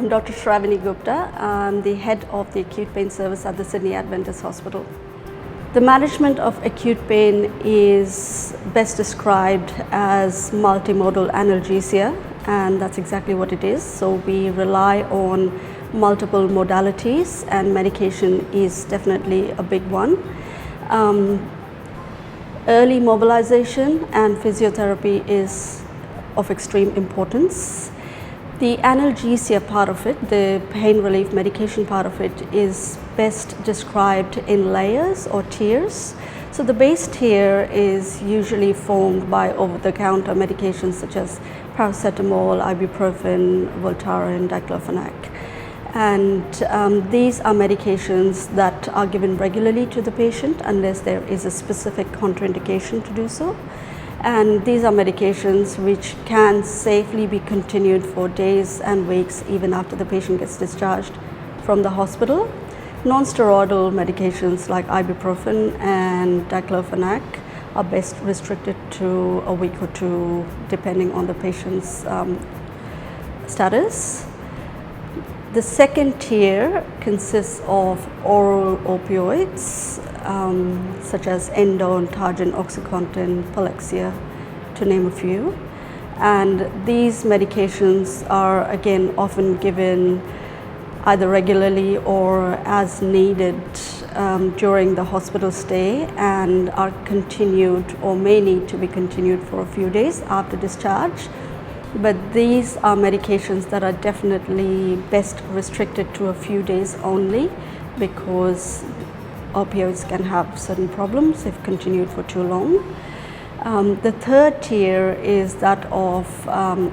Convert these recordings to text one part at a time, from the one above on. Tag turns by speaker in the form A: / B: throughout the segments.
A: I'm Dr. Shravani Gupta. I'm the head of the acute pain service at the Sydney Adventist Hospital. The management of acute pain is best described as multimodal analgesia, and that's exactly what it is. So we rely on multiple modalities, and medication is definitely a big one. Early mobilization and physiotherapy is of extreme importance. The analgesia part of it, the pain relief medication part of it, is best described in layers or tiers. So the base tier is usually formed by over-the-counter medications such as paracetamol, ibuprofen, Voltaren, diclofenac. And these are medications that are given regularly to the patient unless there is a specific contraindication to do so. And these are medications which can safely be continued for days and weeks even after the patient gets discharged from the hospital. Non-steroidal medications like ibuprofen and diclofenac are best restricted to a week or two depending on the patient's status. The second tier consists of oral opioids such as Endone, Targin, Oxycontin, Palexia, to name a few. And these medications are again often given either regularly or as needed during the hospital stay, and are continued or may need to be continued for a few days after discharge. But these are medications that are definitely best restricted to a few days only, because opioids can have certain problems if continued for too long. The third tier is that of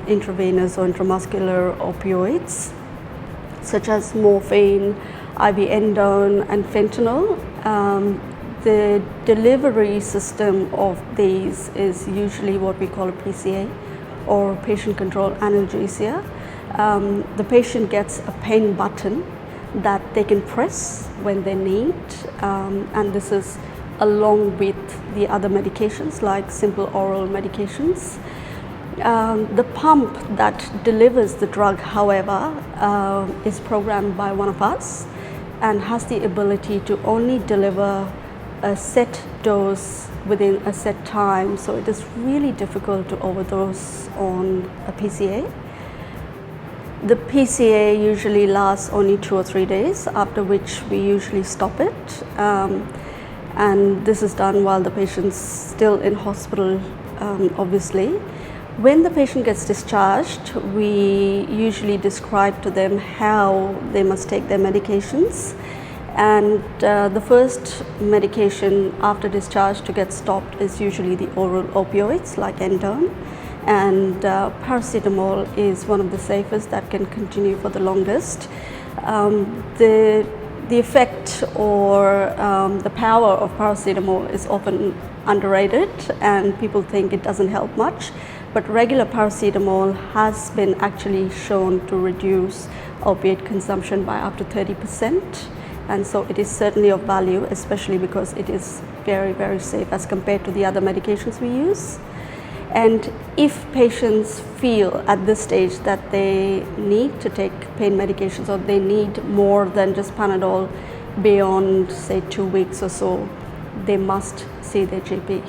A: intravenous or intramuscular opioids, such as morphine, IV Endone, and fentanyl. The delivery system of these is usually what we call a PCA, or patient-controlled analgesia. The patient gets a pain button that they can press when they need, and this is along with the other medications like simple oral medications. The pump that delivers the drug, however, is programmed by one of us and has the ability to only deliver a set dose within a set time, so it is really difficult to overdose on a PCA. The PCA usually lasts only 2 or 3 days, after which we usually stop it, and this is done while the patient's still in hospital, obviously. When the patient gets discharged, we usually describe to them how they must take their medications. And the first medication after discharge to get stopped is usually the oral opioids like Endone, and paracetamol is one of the safest that can continue for the longest. The effect or the power of paracetamol is often underrated, and people think it doesn't help much, but regular paracetamol has been actually shown to reduce opiate consumption by up to 30%. And so it is certainly of value, especially because it is very, very safe as compared to the other medications we use. And if patients feel at this stage that they need to take pain medications, or they need more than just Panadol beyond, say, 2 weeks or so, they must see their GP.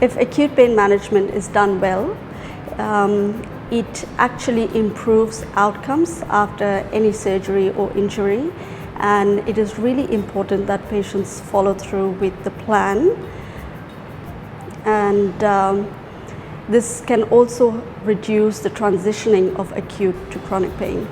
A: If acute pain management is done well, it actually improves outcomes after any surgery or injury, and it is really important that patients follow through with the plan. And this can also reduce the transitioning of acute to chronic pain.